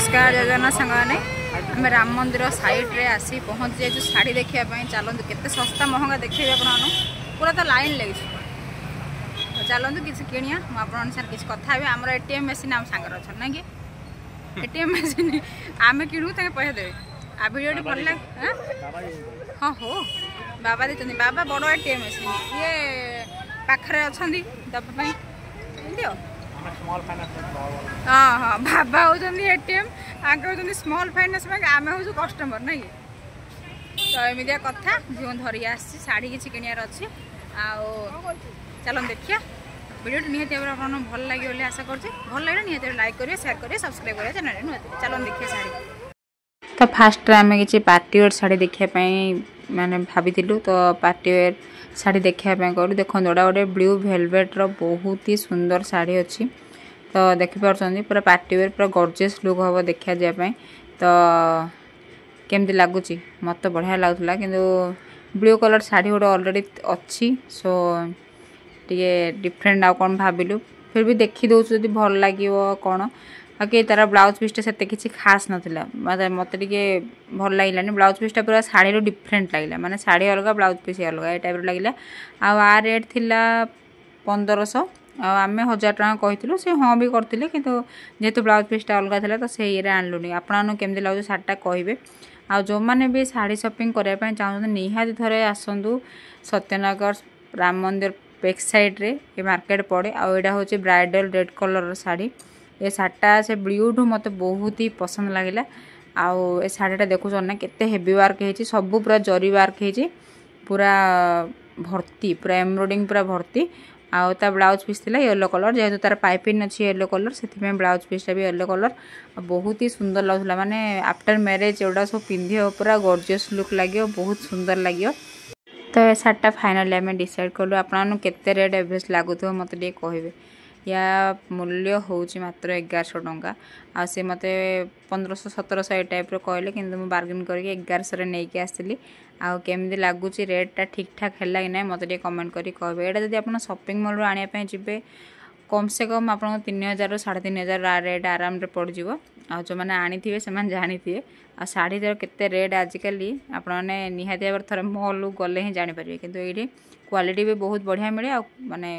नमस्कार जय जगन्नाथ सांगने आम राम मंदिर साइड्रे आसी पहुँची जाइए शाढ़ी देखापी चलतु केते सस्ता महंगा देखिए आप पूरा तो लाइन लगी चलतु किसी किणिया मुझे किसी कथा हे आम एटीएम मेसीन आम सांगर अच्छा ना कि एटीएम मेसीन आम किणु पैसा देवे आ भिडियो भल लगे हाँ हो बाबा देते बाबा बड़ एटीएम मेसीन ये पाखे अच्छा दवाई दियो हाँ हाँ बाबा होती एटीएम आगे होती स्मॉल फाइनेंस बैंक आम हूँ कस्टमर ना कि तो एमती कथा झील धरी आसी शाढ़ी किसी किणार अच्छी चलो देखिए वीडियो निहती भाव में भल लगे बोली आशा करते भल लगे निहती लाइक करेंगे शेयर करेंगे सब्सक्राइब करेंगे चैनल चलो देखिए शाढ़ी तो फास्ट आम कि पार्टी वेयर शाढ़ी देखापी मैंने भाभी तो पार्टी वेयर शाढ़ी देखापी करूँ देखो जोड़ा गोटे ब्लू वेलवेट्र बहुत ही सुंदर शाढ़ी अच्छी तो देखिपार पूरा पार्टी वेयर पूरा गॉर्जियस लुक हम देखा जाए तो केमती लगुच मत तो बढ़िया लगुला किंतु ब्लू कलर शाढ़ी गोटे ऑलरेडी अच्छी सो टे डिफरेंट आउ कौन भाविलु फिर भी देखी दौर जब भल लगे कौन बाकी तार ब्लाउज पीसटा से किसी खास नाला मत भल लगे ब्लाउज पीसटा पूरा शाढ़ी डिफरेंट लगे माने शाढ़ी अलग ब्लाउज पीस अलग ये टाइप लगे आ रेट थिला 1500 आम 1000 टका कही से हाँ भी करते कि जेहेतु ब्लाउज पीसटा अलग था तो से ये आणलुनि आपन केमती लगे शाढ़ीटा कहे आ जो मैंने भी शाढ़ी शॉपिंग करने चाहते निहाती थे आसतु सत्यनगर राम मंदिर बैक साइड रे ये मार्केट पड़े आईटा हूँ ब्राइडल रेड कलर शाढ़ी ये शाढ़ीटा से ब्लू ठू मत बहुत ही पसंद लगे आउ ए शाढ़ीटा देखुन ना केते हेवी वर्क है सब पूरा जरी वर्क है पूरा भर्ती पूरा एम्ब्रॉयडिंग पूरा भर्ती आउ ता ब्लाउज पीस थिला येलो कलर जेहेतु तार पाइपिंग अच्छी येलो कलर से ब्लाउज पीसटा भी येलो कलर बहुत ही सुंदर लगुला माने आफ्टर मैरिज एवढा सब पिंधि पूरा गॉर्जियस लुक लगे बहुत सुंदर लगे तो ये शाढ़ीटा फाइनाली आम डिसाइड कलु आपन केते रेट एवरेज लगुथ मत कहे या मूल्य हूँ मात्र 1100 टंका आ से मत 1500-1700 ये टाइप कहले कि बार्गेन करके 1100 नहीं आसली आमती लगुच रेटा ठीक ठाक है कि ना मत कमेंट करें यहाँ जब आप शॉपिंग मॉल आने जी कम से कम आप 3000 3500 रेट आराम पड़ जाव आ जो मैंने आनी थे से जानी थे आ शाढ़ी केते रेट आजिकल आपने निहाती भाव थोड़ा मॉल गले ही जापर कितु ये क्वालिटी भी बहुत बढ़िया मिले आ माने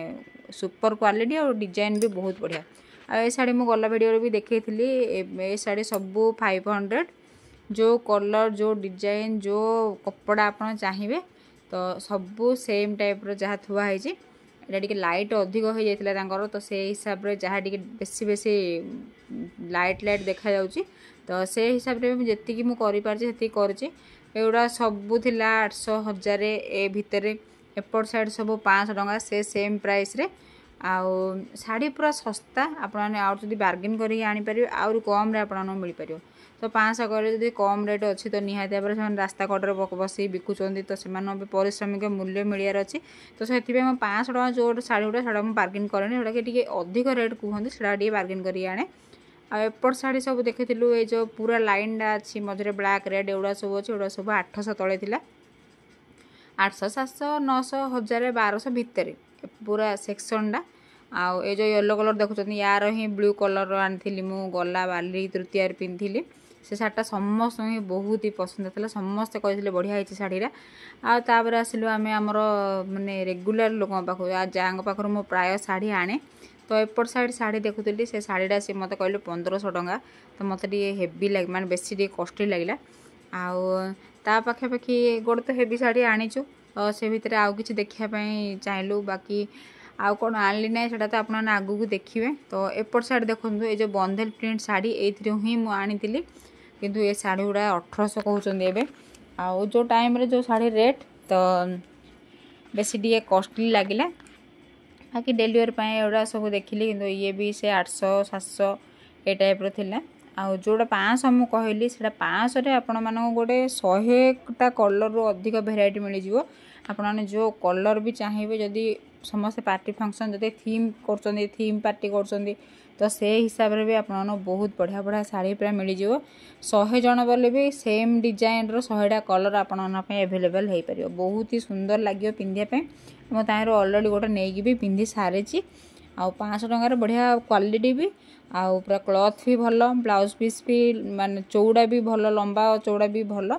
सुपर क्वालिटी और डिजाइन भी बहुत बढ़िया आ शाढ़ी मुझे गला वीडियो भी देखी ये शाढ़ी सबू 500 जो कलर जो डिजाइन जो कपड़ा आप चाहिए तो सबू सेम टाइप जहाँ थुआई यहाँ टे लाइट अधिक हो जाता तो से हिसाब से जहाँ टे बेसी बेसी लाइट लाइट देखा जाउची तो से हिसाब से जी मुझे एगुड़ा सबू थिला 800-1000 ए भितर एपट साइड सब 500 टंका से सेम प्राइस रे आउ शाढ़ी पूरा सस्ता आपने आउ जब बार्गेन करके आनीपर आउरी कम रे आपन मिल पार तो 500 करे जब कम रेट अच्छी तो निहाती भाव से रास्ता कड़े बस बिकुंट तो से पारिश्रमिक मूल्य मिलार अच्छी तो से 500 टका जो शाढ़ी गुड़ा से बार्गेन करें टे अधिक रेट कहते से बार्गेन कर आने एपट शाढ़ी सब देखी ये जो पूरा लाइनटा अच्छी मझे ब्लैक रेड एगुड़ा सब अच्छे एगुड़ा सब 800 तले था 800 700 900 1000 1200 भितर पूरा सेक्शनटा आउ ये जो येलो कलर देखुं यार ही ब्लू कलर आनी मु गला बाली तृतीय पिंधि से शाढ़ीटा समस्त ही बहुत ही पसंद था समस्ते कहते बढ़िया है शाढ़ीरा आपर आसलु आम आमर माने रेगुलर लोक पाख जहाँ पाखर मो प्राय शाढ़ी आने तो एपट साइड शाढ़ी देखुली से शाढ़ीटा सी मत कहले 1500 टंका तो मत हेवी लगे माने बेसी कॉस्टली लगे आउ ता पाखापाखि गोटे तो हेवी शाढ़ी आनीचु तो से भितर आउ कि देखापी चाहलु बाकी आउ कौन आनली ना से तो आप आगू देखिए तो एपट साइड देखो ये जो बंधेल प्रिंट शाढ़ी ये ही मुझे किंतु ये शाढ़ी गुड़ा 1800 कहते आउ जो टाइम रे जो शाढ़ी रेट तो बेसी टे कॉस्टली लगे बाकी डेलीवेयर एगुड़ा सब देखिली कि ये भी से 800-700 ये टाइप थिला आउ जोड़ा 500 मुझे कहली से 500 आपण मानक गोटे 100टा कलर रू अधिक भेराइटी मिल जाव आपने जो कलर भी चाहिए जदि समस्त पार्टी फंक्शन जब थीम कर थीम पार्टी कर तो से हिसाब से भी आप बहुत बढ़िया बढ़िया शाढ़ी पूरा मिल जाव 100 जन बोले भी सेम डिजाइन रो 100टा कलर आप एभेलेबल हो पार बहुत ही सुंदर लगे पिंधापी मुझे ऑलरेडी गोटे नहीं भी पिंधि सारी आउ 500 टंकार बढ़िया क्वालिटी भी आउ पूरा क्लॉथ भी भल ब्लाउज पीस भी माने चौड़ा भी भल लंबा चौड़ा भी भल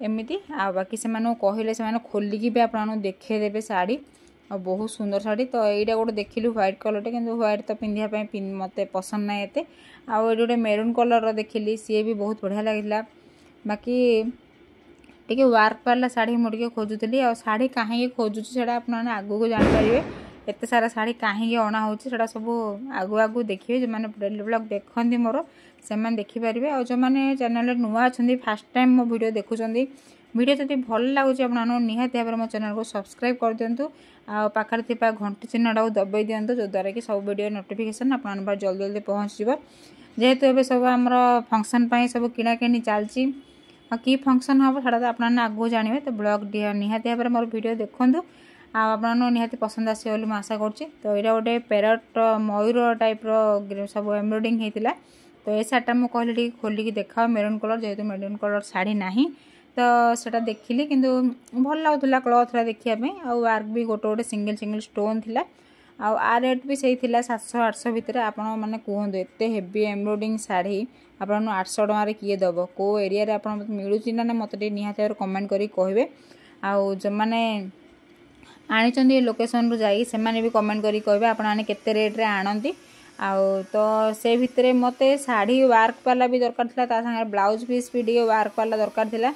एमती आ बाकी से कहले से खोलिकी भी आपको देखदेवे शाढ़ी और बहुत सुंदर शाढ़ी तो यहाँ गोटे देखिलु व्हाइट कलर कि व्हाइट तो पिंधापी मत पसंद ना एते आउ ये गोटे मेरून कलर देखिली सी भी बहुत बढ़िया लगे बाकी टे वर्क वाला शाढ़ी मुझे खोजुली आ शाढ़ी कहीं खोजुची से आगू को जापर एत सारा शाढ़ी कहीं अणा हो सब आगु आगु देखिए जो मैंने डेली ब्लॉग देखते मोर से देखिपारे और जो मैंने चैनल नुआ अच्छा फास्ट टाइम मो वीडियो देखुं वीडियो जब भल लगुच निहाती भाव मो चैनल को सब्सक्राइब कर दिंतु आखिर घंटी चिन्हटा दबाई दिंतु जो द्वारा कि सब वीडियो नोटिफिकेशन आप जल्दी जल्दी पहुँच जेहेतु ए सब आम फंक्शन सब किणाकिणी चलती कि फंक्शन हम सारा आप आगू जानवे तो ब्लॉग निहाती भाव मोर वीडियो देखूँ आप निहाती पसंद आस आशा करुँच तो यहाँ गोटे पैरट मयूर टाइप सब एम्ब्रॉयडिंग होता तो ये शाढ़ीटा मुझे कहली खोलिकी देखा मेरून कलर जेहेतु मेरून कलर शाढ़ी ना तो सेटा देखिली किंतु भल लगुला क्लथरा देखापी आ वर्क भी गोटे गोटे सिंगल सिंगल स्टोन थिला आ रेट भी सही थिला 700-800 भितर आपण माने कहतु एत हेवी एम्ब्रॉयडिंग शाढ़ी आपन 800 टंकार किए दब को एरिया रे आपन मिलूची ना मत निहाती कमेंट करी कहबे आउ जो माने आनी लोकेशन रु जाई से माने भी कमेंट करी कहबे आपण माने केते रेट रे आनंती आउ तो से भितर मते शाढ़ी वर्क वाला भी दरकार थिला ता संगे ब्लाउज पीस भी डी वर्क वाला दरकार थिला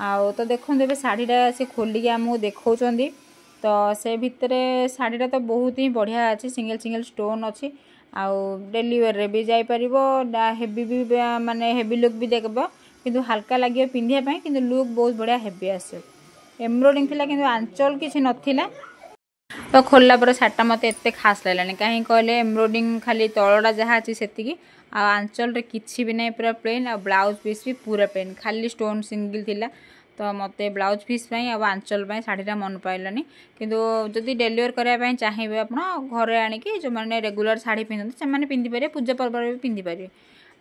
आउ तो देखते ए शाढ़ीटा से खोलिकी आमको देखा तो से भितर शाढ़ीटा तो बहुत ही बढ़िया अच्छी सिंगल सिंगल स्टोन अच्छी आउ डेली वेयर भी जापर हेवी भी माने हेवी लुक भी देखब किंतु हल्का लगे पिंधापी किंतु लुक बहुत बढ़िया हेवी आस एम्ब्रॉयडिंग थिला किंतु आंचल किसी नथिला तो खोलला पर शाढ़ीटा मत एत खास लगलानी कहीं कहले एम्ब्रॉयडिंग खाली तलटा जहाँ अच्छी से आंचल रे किसी भी नहीं पूरा प्लेन आ ब्लाउज पीस भी पूरा प्लेन खाली स्टोन सिंगल थिला तो मत ब्लाउज पीस आंचल शाढ़ीटा मन पाइलानी किंतु जदि डेलीवेयर करने चाहिए आप घरे आणिकी जो मैंने रेगुलर शाढ़ी पिंधते से पिंधिपारे पूजा पर्व भी पिंधिपारे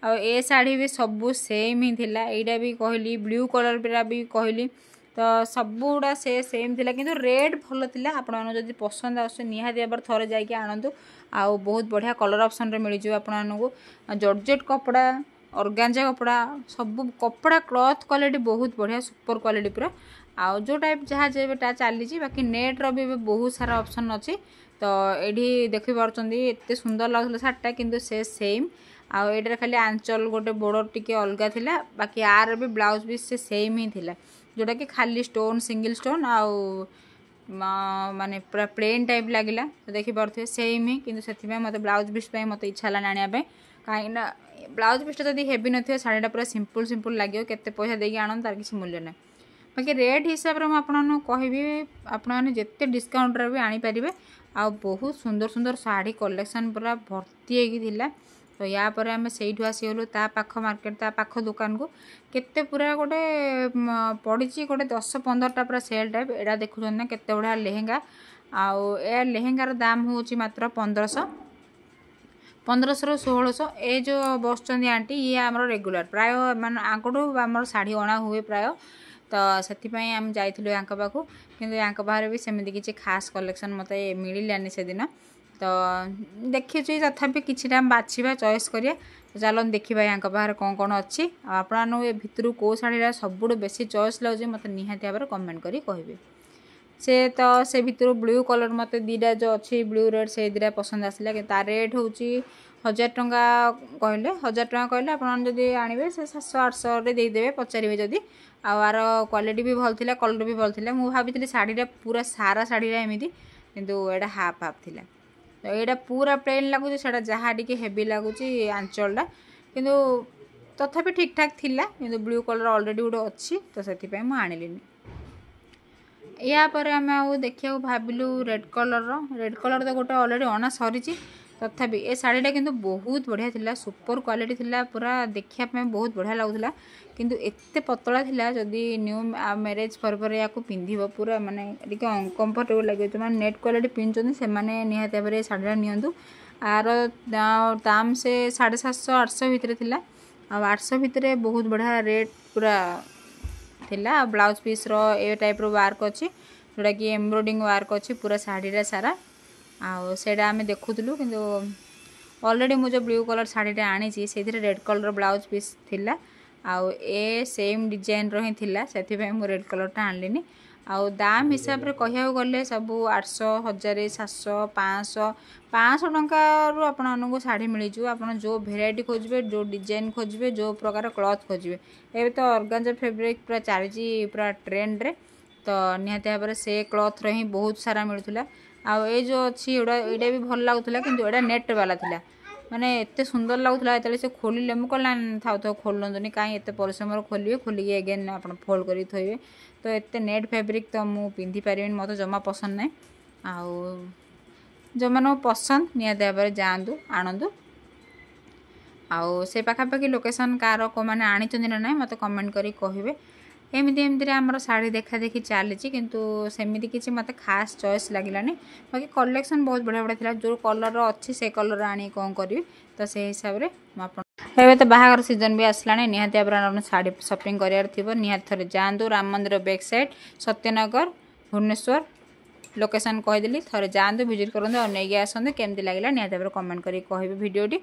आ ए शाढ़ी भी सब सेम ही थिला एटा भी कहली ब्लू कलर भी कहली तो सबुड़ा से सेम थिला किंतु रेट भल थिला आपण जदि पसंद आस निहाती भाव थरे जाइए आणतु आउ बहुत बढ़िया कलर ऑप्शन रे मिल आपको जॉर्जेट कपड़ा ऑर्गेन्जा कपड़ा सब कपड़ा क्लॉथ क्वालिटी बहुत बढ़िया सुपर क्वालिटी पूरा आउ जो टाइप जहाँ जेटा चली बाकी नेट रो भी बहुत सारा ऑप्शन अच्छी तो ये देखिपे एत सुंदर लगुला शाढ़ीटा किंतु से सेम आउ ये खाली आंचल गोटे बॉर्डर टिके अलग थिला बाकी आर भी ब्लाउज भी से सेम ही थिला जोटा कि खाली स्टोन सिंगल स्टोन आउ माने पूरा प्लेन टाइप लगिला तो देखिपे सेम ही किंतु से मत ब्लाउज पीस मत इच्छा है आने कहीं ब्लाउज पीसटा जब हेवी न शाढ़ीटा पूरा सिंपल सिंपल लगे केते पैसा देकी आन तार किसी मूल्य ना बाकी रेट हिसाब से मुझे कहबी आपने जिते डिस्काउंट भी आनीपारे आ बहुत सुंदर सुंदर शाढ़ी कलेक्शन पूरा भर्ती होगी तो या पर आम से आसीगलु ता पाख मार्केट ता पाख दुकान को केते पूरा गोटे पड़ी गोटे 10-15टा पूरा सेल टाइप एटा देखुन ना केते बढ़िया लेहेंगा आउ ए लेहेंगार दाम हूँ मात्र 1500 रु 1600 ए जो बस आंटी ये आम रेगुलर प्राय मान आंकटू आम शाढ़ी अणा हुए प्राय तो से आम जाइलु या पाखु किंतु या पाखे भी सेमती किसी खास कलेक्शन मत मिलानी से दिन तो देखी तथापि किसी बाछा चॉइस करिया तो चलो देखा या पाखे कौन कौन अच्छी आपण ए भितर कौ शाढ़ी सब बेसी चॉइस लगे मत निहाती भाव कमेंट करी कहबे से तो से भितर ब्लू कलर मत दीटा जो अच्छी ब्लू रेड से दीटा पसंद आसला कि तार रेट हूँ 1000 टंका कहले 1000 टंका कहले आपड़ी आणवे से 700-800 देदेवे पचारे जदि आर क्वालिटी भी भल थिला कलर भी भल थिला मु भाभी शाढ़ीटा पूरा सारा शाढ़ीटा एमती किंतु एटा हाफ हाफ थिला तो यहाँ पूरा प्लेन लगुच से जहाँ टी हेवी लगुच आंचलटा किंतु तथापि ठीक ठाक थिला किंतु ब्लू कलर ऑलरेडी गोटे अच्छी तो से मुझे या पर आम देखा भाविलु रेड कलर तो गोटे ऑलरेडी अना सरी तथापि ए शाढ़ीटा किंतु बहुत बढ़िया थिला सुपर क्वालिटी थिला पूरा देखा बहुत बढ़िया लगुला किंतु एते पतला थिला जदि न्यू मैरेज पर या पिंधिब पूरा माने टिके अनकंफर्टेबल लगे जो नेट क्वालिटी पिंधुଛନ୍ତି ସେମାନେ निहाती भाव शाढ़ीटा नियंतु आर दाम से 750-800 भितर थिला आ 800 भितर बहुत बढ़िया रेट पूरा थिला ब्लाउज पीस रो ए टाइप रो वर्क अच्छी जोटा कि एम्ब्रॉयडिंग वर्क अच्छी पूरा शाढ़ीटा सारा आउटा आम देखुलु कि ऑलरेडी मुझे ब्लू कलर शाढ़ीटा आनी से रेड कलर ब्लाउज पीस थिला आउ ए सेम डिजाइन रो ही थिला से रेड कलरटा आनलिनी आउ दाम हिसाब रे कहया गले सब 800 1000 700 500 500 टंका रु आपको शाढ़ी मिल जाए आप जो भेराइटी खोजे जो डिजाइन खोजे जो प्रकार क्लथ खोजे ए तो ऑर्गेन्जा फैब्रिक पूरा चली पूरा ट्रेंड रे तो निहाती भाव से क्लथ रो ही बहुत सारा मिलूला आउ ये जो अच्छी एटा भी भल लगुला कि एटा नेट वाला थिला माने एते सुंदर लगुला ये से खोलिले मु कहला थाउ थाउ खोलंतुनी कहीं एते परिश्रम खोलिए खोलिए अगेन आप फोल्ड कर थोइबे तो एते नेट फैब्रिक तो मु पिंधि पारिबेन मते जमा पसंद नहीं आउ जो मन पसंद निहाती भाव जातु आणतु आउ से पाखापाखि लोकेशन कार को मैंने आनी ना ना मत कमेंट करी कहिबे एमती एमती आमर शाढ़ी देखा देखी चली किंतु सेमती किसी मत खास चॉइस लगिलानी बाकी कलेक्शन बहुत बढ़िया बढ़िया जो कलर अच्छी से कलर आनी कौन करी तो से हिसाब से एवं तो बाहागर सीजन भी आसला निहाती भाव शाढ़ी शॉपिंग कर निहाती थे जातु Ram Mandir back side Satyanagar Bhubaneswar location कहीदेली थे जातु विजिट करूँ और नहीं आसते केमती लगे निहाती भाव कमेंट करें कहे भिडियोटी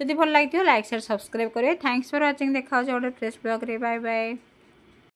जदि भल लगी लाइक शेयर सब्सक्राइब करेंगे थैंक्स फॉर वाचिंग देखा गोटे फ्रेश ब्लॉग रे बाय बाय।